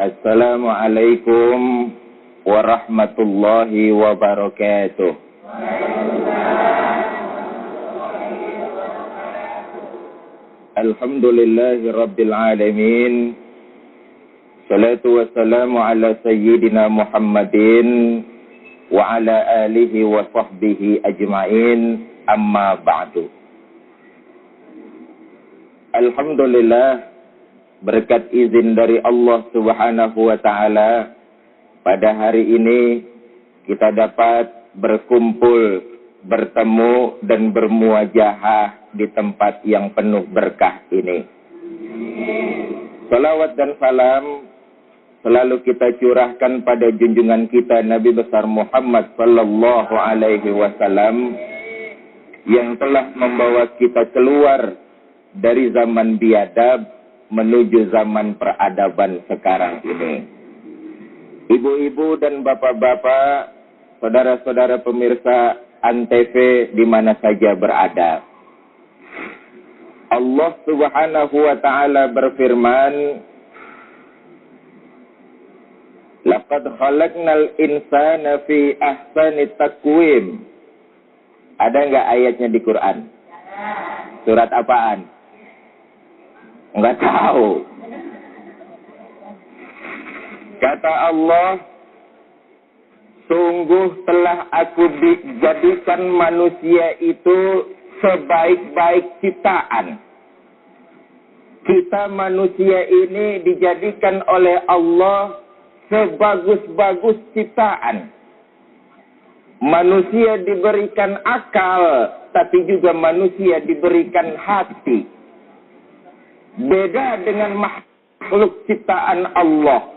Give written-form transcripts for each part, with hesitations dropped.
Assalamualaikum warahmatullahi wabarakatuh. Alhamdulillahi rabbil alamin. Salatu wassalamu ala sayyidina Muhammadin wa ala alihi wa sahbihi ajma'in, amma ba'du. Alhamdulillah, berkat izin dari Allah Subhanahu wa ta'ala, pada hari ini kita dapat berkumpul, bertemu dan bermuajahah di tempat yang penuh berkah ini. Salawat dan salam selalu kita curahkan pada junjungan kita Nabi besar Muhammad sallallahu alaihi wasallam yang telah membawa kita keluar dari zaman biadab menuju zaman peradaban sekarang ini. Ibu-ibu dan bapak-bapak, saudara-saudara pemirsa Antv di mana saja berada. Allah Subhanahu wa ta'ala berfirman, Laqad khalaqnal insana fi ahsani taqwim. Ada enggak ayatnya di Quran? Surat apaan? Enggak tahu. Kata Allah, sungguh telah aku dijadikan manusia itu sebaik-baik ciptaan. Kita manusia ini dijadikan oleh Allah sebagus-bagus ciptaan. Manusia diberikan akal, tapi juga manusia diberikan hati. Beda dengan makhluk ciptaan Allah.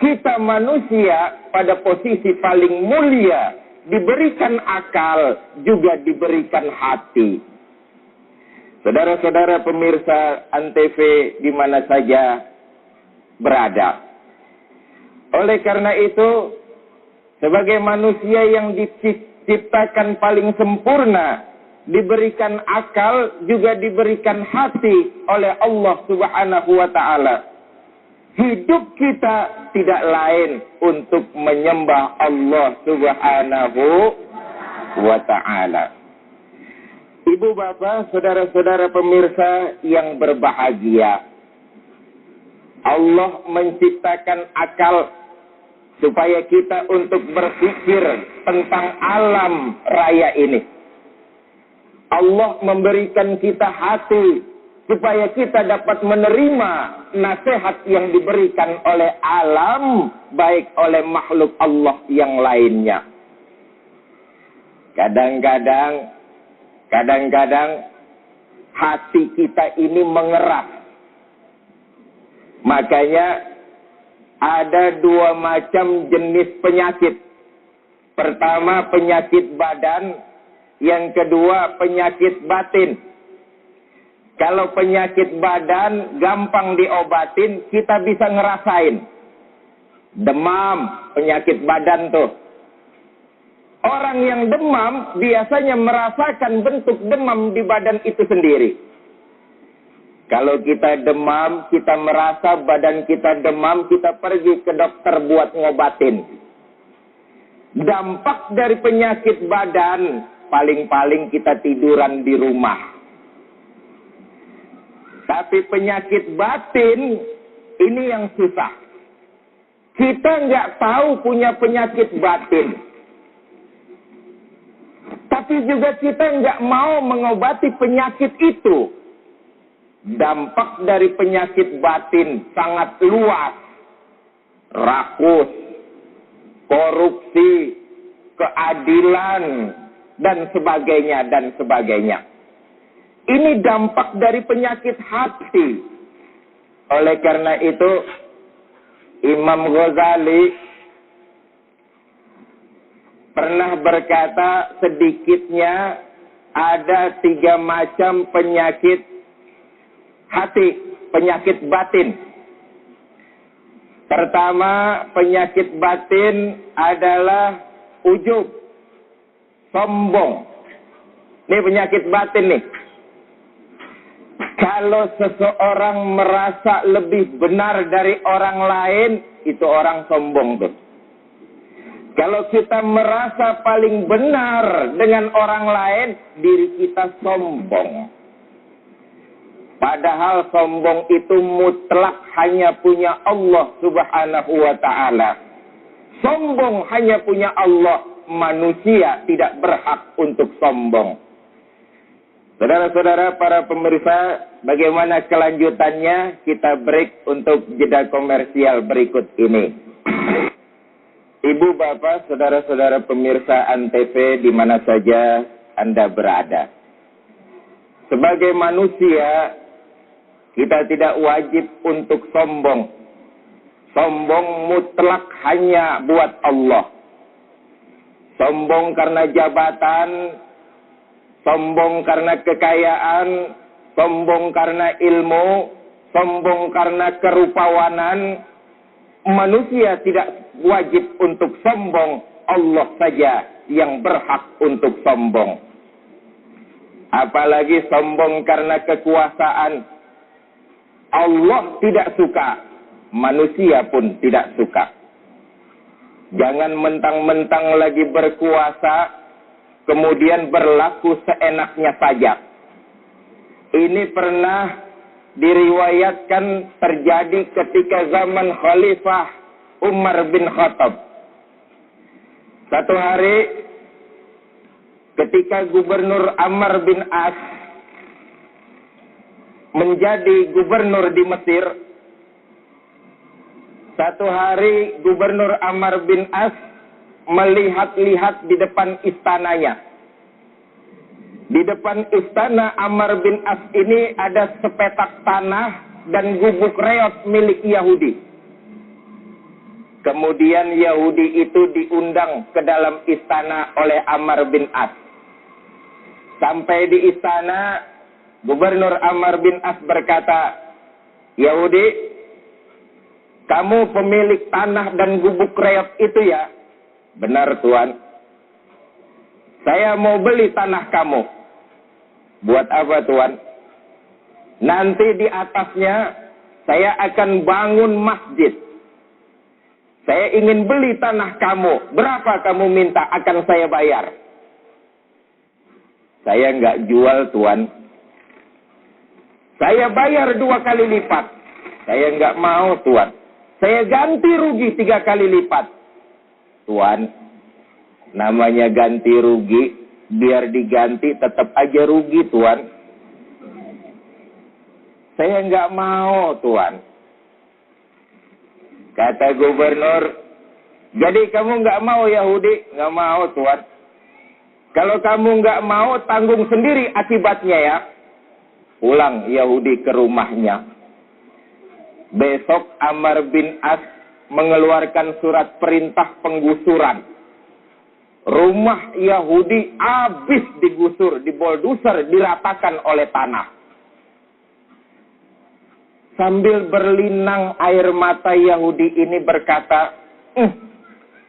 Kita manusia pada posisi paling mulia, diberikan akal, juga diberikan hati. Saudara-saudara pemirsa Antv di mana saja berada. Oleh karena itu, sebagai manusia yang diciptakan paling sempurna, diberikan akal, juga diberikan hati oleh Allah Subhanahu wa ta'ala. Hidup kita tidak lain untuk menyembah Allah Subhanahu wa ta'ala. Ibu bapak, saudara-saudara pemirsa yang berbahagia, Allah menciptakan akal supaya kita untuk berpikir tentang alam raya ini. Allah memberikan kita hati supaya kita dapat menerima nasihat yang diberikan oleh alam, baik oleh makhluk Allah yang lainnya. Kadang-kadang hati kita ini mengeras. Makanya ada dua macam jenis penyakit. Pertama penyakit badan, yang kedua penyakit batin. Kalau penyakit badan gampang diobatin, kita bisa ngerasain. Demam, penyakit badan tuh. Orang yang demam biasanya merasakan bentuk demam di badan itu sendiri. Kalau kita demam, kita merasa badan kita demam, kita pergi ke dokter buat ngobatin. Dampak dari penyakit badan, paling-paling kita tiduran di rumah. Tapi penyakit batin, ini yang susah. Kita nggak tahu punya penyakit batin. Tapi juga kita nggak mau mengobati penyakit itu. Dampak dari penyakit batin sangat luas. Rakus, korupsi, keadilan, dan sebagainya, dan sebagainya. Ini dampak dari penyakit hati. Oleh karena itu, Imam Ghazali pernah berkata sedikitnya ada 3 macam penyakit hati, penyakit batin. Pertama, penyakit batin adalah ujub, sombong. Ini penyakit batin nih. Kalau seseorang merasa lebih benar dari orang lain, itu orang sombong tuh. Kalau kita merasa paling benar dengan orang lain, diri kita sombong. Padahal sombong itu mutlak hanya punya Allah Subhanahu wa ta'ala. Sombong hanya punya Allah, manusia tidak berhak untuk sombong. Saudara-saudara para pemirsa, bagaimana kelanjutannya? Kita break untuk jeda komersial berikut ini. Ibu, bapak, saudara-saudara pemirsa Antv di mana saja Anda berada. Sebagai manusia, kita tidak wajib untuk sombong. Sombong mutlak hanya buat Allah. Sombong karena jabatan, sombong karena kekayaan, sombong karena ilmu, sombong karena kerupawanan. Manusia tidak wajib untuk sombong, Allah saja yang berhak untuk sombong. Apalagi sombong karena kekuasaan. Allah tidak suka, manusia pun tidak suka. Jangan mentang-mentang lagi berkuasa, kemudian berlaku seenaknya saja. Ini pernah diriwayatkan terjadi ketika zaman Khalifah Umar bin Khattab. Satu hari ketika Gubernur Amr bin As menjadi gubernur di Mesir, satu hari Gubernur Amr bin As melihat-lihat di depan istananya. Di depan istana Amr bin As ini ada sepetak tanah dan gubuk reot milik Yahudi. Kemudian Yahudi itu diundang ke dalam istana oleh Amr bin As. Sampai di istana, Gubernur Amr bin As berkata, "Yahudi, kamu pemilik tanah dan gubuk reot itu ya?" "Benar, Tuan." "Saya mau beli tanah kamu." "Buat apa, Tuan?" "Nanti di atasnya saya akan bangun masjid. Saya ingin beli tanah kamu. Berapa kamu minta akan saya bayar?" "Saya nggak jual, Tuan. Saya bayar 2 kali lipat." "Saya nggak mau, Tuan. Saya ganti rugi 3 kali lipat." "Tuan, namanya ganti rugi, biar diganti tetap aja rugi, Tuan." "Saya nggak mau, Tuan." Kata gubernur, "Jadi kamu nggak mau, Yahudi?" "Nggak mau, Tuan." "Kalau kamu nggak mau, tanggung sendiri akibatnya ya." Pulang Yahudi ke rumahnya. Besok Amr bin As mengeluarkan surat perintah penggusuran. Rumah Yahudi habis digusur, dibolduser, diratakan oleh tanah. Sambil berlinang air mata Yahudi ini berkata,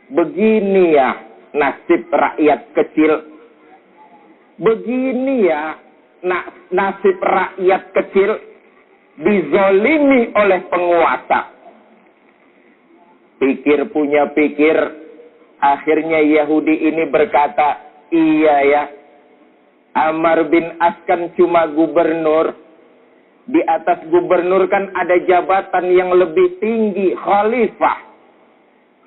"Begini ya nasib rakyat kecil. Begini ya nasib rakyat kecil dizolimi oleh penguasa." Pikir punya pikir, akhirnya Yahudi ini berkata, "Iya ya, Amr bin As kan cuma gubernur. Di atas gubernur kan ada jabatan yang lebih tinggi, khalifah.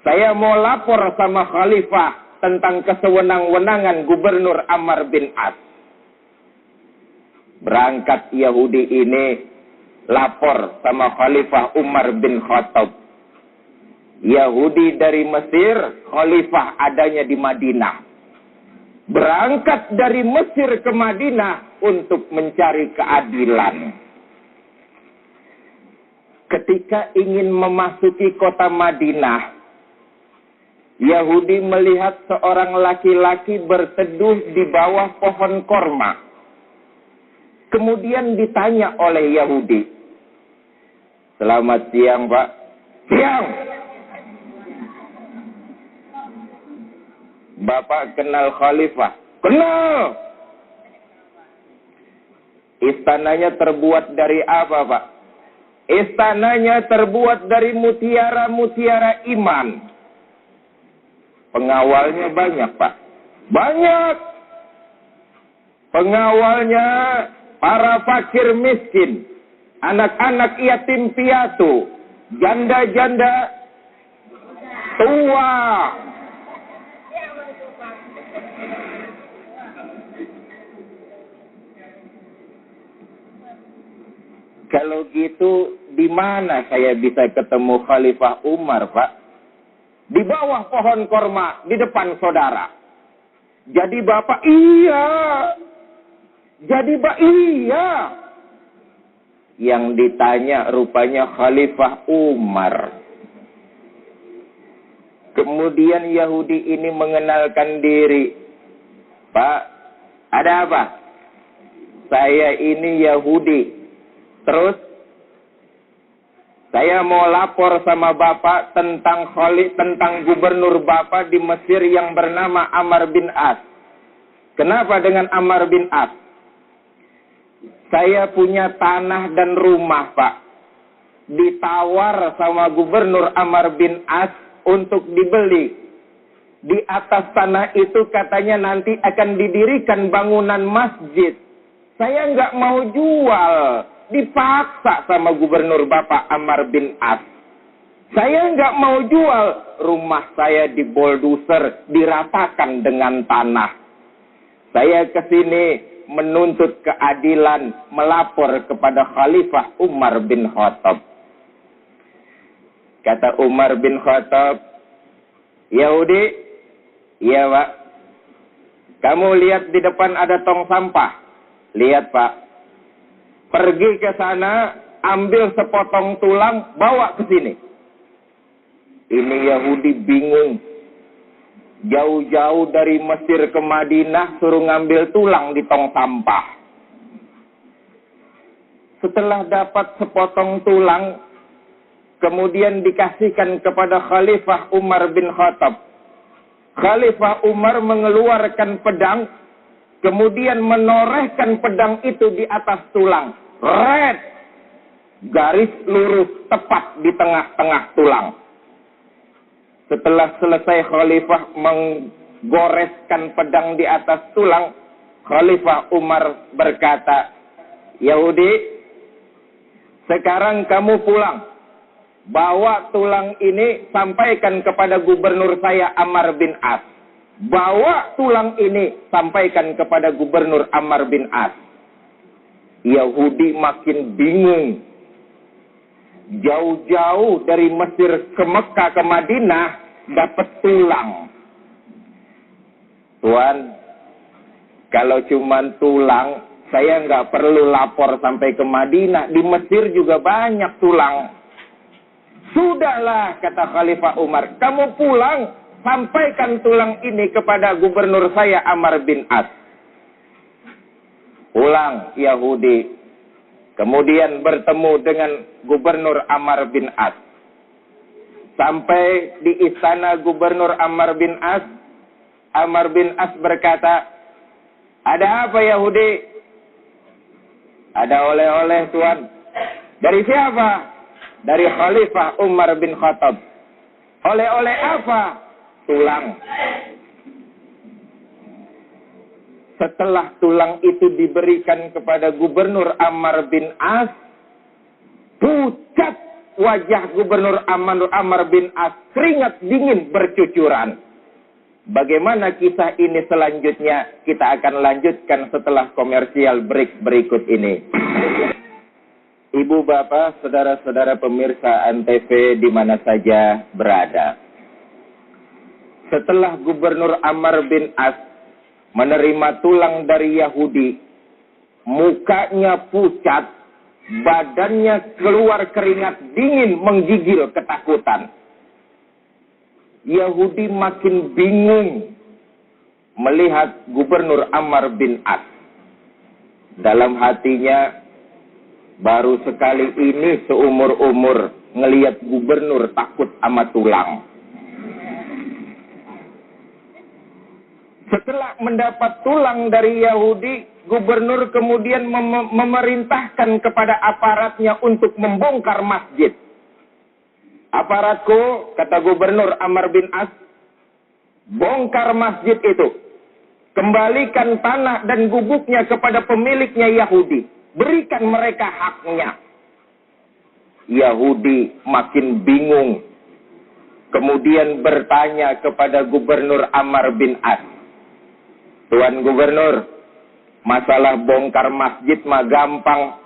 Saya mau lapor sama khalifah tentang kesewenang-wenangan gubernur Amr bin As." Berangkat Yahudi ini lapor sama Khalifah Umar bin Khattab. Yahudi dari Mesir, khalifah adanya di Madinah. Berangkat dari Mesir ke Madinah untuk mencari keadilan. Ketika ingin memasuki kota Madinah, Yahudi melihat seorang laki-laki berteduh di bawah pohon korma. Kemudian ditanya oleh Yahudi, "Selamat siang, Pak." "Siang." "Bapak kenal khalifah?" "Kenal." Istananya terbuat dari apa, Pak? Istananya terbuat dari mutiara-mutiara iman. Pengawalnya banyak, Pak. Banyak. Pengawalnya para fakir miskin, anak-anak yatim piatu, janda-janda tua. Kalau gitu, di mana saya bisa ketemu Khalifah Umar, Pak? Di bawah pohon korma, di depan saudara. Jadi Bapak, iya. Jadi Pak, iya. Yang ditanya rupanya Khalifah Umar. Kemudian Yahudi ini mengenalkan diri. Pak, ada apa? Saya ini Yahudi. Terus, saya mau lapor sama Bapak tentang gubernur Bapak di Mesir yang bernama Amr bin As. Kenapa dengan Amr bin As? Saya punya tanah dan rumah, Pak. Ditawar sama gubernur Amr bin As untuk dibeli. Di atas tanah itu katanya nanti akan didirikan bangunan masjid. Saya nggak mau jual. Dipaksa sama gubernur Bapak Amr bin As. Saya nggak mau jual. Rumah saya diboldoser, diratakan dengan tanah. Saya kesini menuntut keadilan, melapor kepada Khalifah Umar bin Khattab. Kata Umar bin Khattab, Yahudi, iya Pak. Kamu lihat di depan ada tong sampah. Lihat Pak. Pergi ke sana, ambil sepotong tulang, bawa ke sini. Ini Yahudi bingung. Jauh-jauh dari Mesir ke Madinah, suruh ngambil tulang di tong sampah. Setelah dapat sepotong tulang, kemudian dikasihkan kepada Khalifah Umar bin Khattab. Khalifah Umar mengeluarkan pedang, kemudian menorehkan pedang itu di atas tulang. Red. Garis lurus tepat di tengah-tengah tulang. Setelah selesai Khalifah menggoreskan pedang di atas tulang, Khalifah Umar berkata, Yahudi, sekarang kamu pulang. Bawa tulang ini sampaikan kepada gubernur saya Amr bin As. Bawa tulang ini sampaikan kepada gubernur Amr bin As. Yahudi makin bingung. Jauh-jauh dari Mesir ke Mekah ke Madinah dapat tulang. Tuan, kalau cuma tulang, saya nggak perlu lapor sampai ke Madinah. Di Mesir juga banyak tulang. Sudahlah, kata Khalifah Umar, kamu pulang, sampaikan tulang ini kepada gubernur saya Amr bin As. Pulang Yahudi. Kemudian bertemu dengan gubernur Amr bin As. Sampai di istana gubernur Amr bin As. Amr bin As berkata, ada apa Yahudi? Ada oleh-oleh Tuan. Dari siapa? Dari Khalifah Umar bin Khattab. Oleh-oleh apa? Tulang. Setelah tulang itu diberikan kepada gubernur Amr bin As, pucat wajah gubernur Amr bin As, keringat dingin bercucuran. Bagaimana kisah ini selanjutnya? Kita akan lanjutkan setelah komersial break berikut ini. Ibu bapak, saudara-saudara pemirsa Antv di mana saja berada. Setelah gubernur Amr bin As menerima tulang dari Yahudi, mukanya pucat, badannya keluar keringat dingin menggigil ketakutan. Yahudi makin bingung melihat gubernur Amr bin As. Dalam hatinya, baru sekali ini seumur-umur ngelihat gubernur takut sama tulang. Setelah mendapat tulang dari Yahudi, gubernur kemudian memerintahkan kepada aparatnya untuk membongkar masjid. Aparatku, kata gubernur Amr bin As, bongkar masjid itu. Kembalikan tanah dan gubuknya kepada pemiliknya Yahudi. Berikan mereka haknya. Yahudi makin bingung. Kemudian bertanya kepada gubernur Amr bin As. Tuan gubernur, masalah bongkar masjid mah gampang.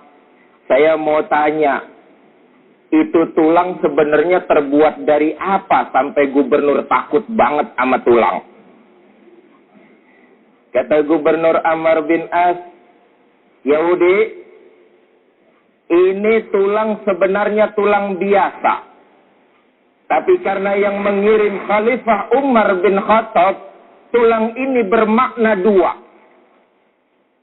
Saya mau tanya, itu tulang sebenarnya terbuat dari apa sampai gubernur takut banget sama tulang? Kata gubernur Amr bin As, Yahudi, ini tulang sebenarnya tulang biasa. Tapi karena yang mengirim Khalifah Umar bin Khattab, tulang ini bermakna dua.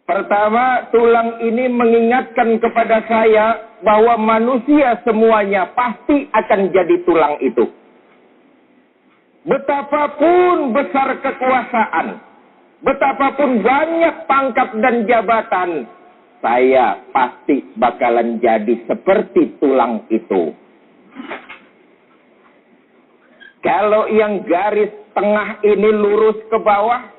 Pertama, tulang ini mengingatkan kepada saya bahwa manusia semuanya pasti akan jadi tulang itu. Betapapun besar kekuasaan, betapapun banyak pangkat dan jabatan, saya pasti bakalan jadi seperti tulang itu. Kalau yang garis tengah ini lurus ke bawah,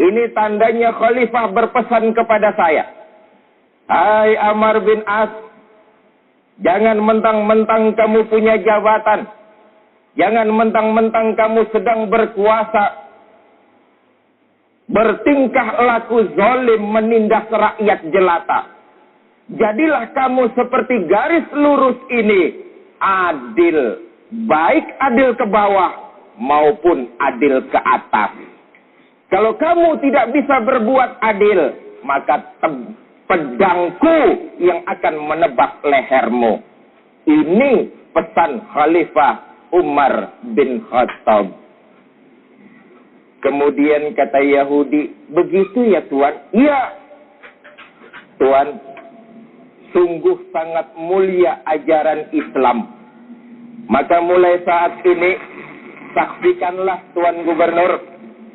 ini tandanya khalifah berpesan kepada saya. Hai Amr bin As, jangan mentang-mentang kamu punya jabatan. Jangan mentang-mentang kamu sedang berkuasa. Bertingkah laku zalim menindas rakyat jelata. Jadilah kamu seperti garis lurus ini. Adil. Baik adil ke bawah maupun adil ke atas. Kalau kamu tidak bisa berbuat adil, maka pedangku yang akan menebas lehermu. Ini pesan Khalifah Umar bin Khattab. Kemudian kata Yahudi, begitu ya Tuan? Iya, Tuan, sungguh sangat mulia ajaran Islam. Maka mulai saat ini, saksikanlah Tuan Gubernur,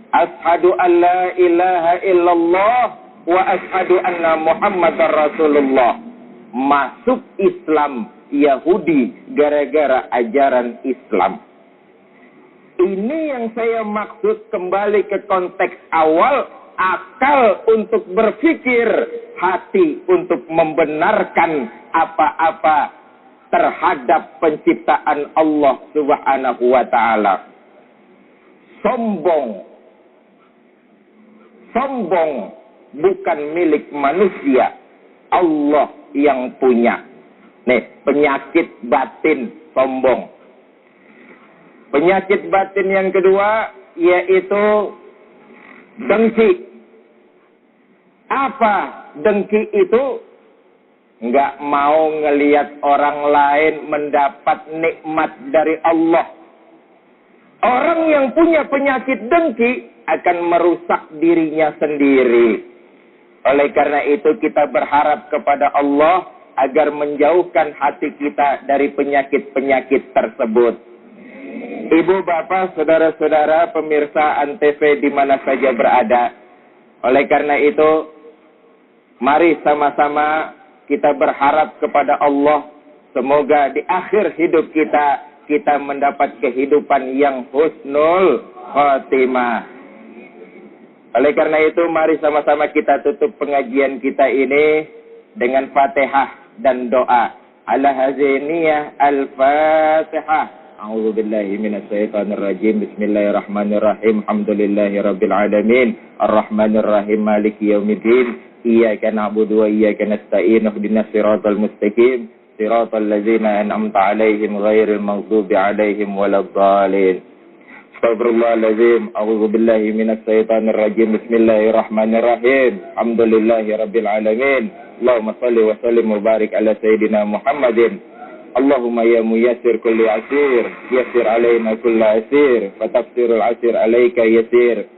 Ashadu an la ilaha illallah wa ashadu anna Muhammadar Rasulullah. Masuk Islam Yahudi gara-gara ajaran Islam. Ini yang saya maksud kembali ke konteks awal, akal untuk berpikir, hati untuk membenarkan apa-apa terhadap penciptaan Allah Subhanahu wa ta'ala. Sombong bukan milik manusia, Allah yang punya. Nih, penyakit batin sombong. Penyakit batin yang kedua yaitu dengki. Apa dengki itu? Nggak mau ngelihat orang lain mendapat nikmat dari Allah. Orang yang punya penyakit dengki akan merusak dirinya sendiri. Oleh karena itu kita berharap kepada Allah agar menjauhkan hati kita dari penyakit-penyakit tersebut. Ibu, bapak, saudara-saudara, pemirsa Antv di mana saja berada. Oleh karena itu, mari sama-sama kita berharap kepada Allah, semoga di akhir hidup kita mendapat kehidupan yang husnul khotimah. Oleh karena itu, mari sama-sama kita tutup pengajian kita ini dengan Fatihah dan doa. Ala haziniyah al-Fatihah. A'udzu billahi minasy syaithanir rajim. Bismillahirrahmanirrahim. Alhamdulillahirabbil alamin. Arrahmanir rahim. Maliki yaumiddin. Iyyaka na'budu wa iyyaka nasta'in. Ihdinas siratal mustaqim. Siratal ladzina an'amta 'alaihim ghairil maghdubi 'alaihim waladdallin. Astaghfirullahaladzim. A'udzu billahi minasy syaithanir rajim. Bismillahirrahmanirrahim. Alhamdulillahirabbil alamin. Allahumma shalli wa sallim wa barik ala sayyidina Muhammadin. Allahumma ya muyassir kulli asir, yassir alaina kulla asir, fa tafsirul asir alaika yasir.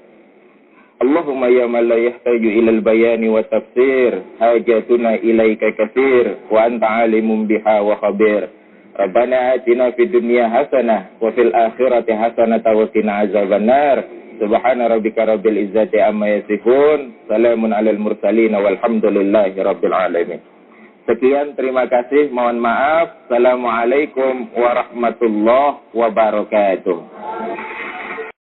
Allahumma ya man la yahtaju ila al-bayani wa tafsir, hajatuna ilaika katsir, wa anta alimun biha wa khabir. Rabbana atina fid dunya hasanah wa fil akhirati hasanah wa qina azabannar. Subhana rabbika rabbil izzati amma yasifun. Salamun alal mursalin walhamdulillahi rabbil alamin. Sekian, terima kasih, mohon maaf. Assalamualaikum warahmatullahi wabarakatuh.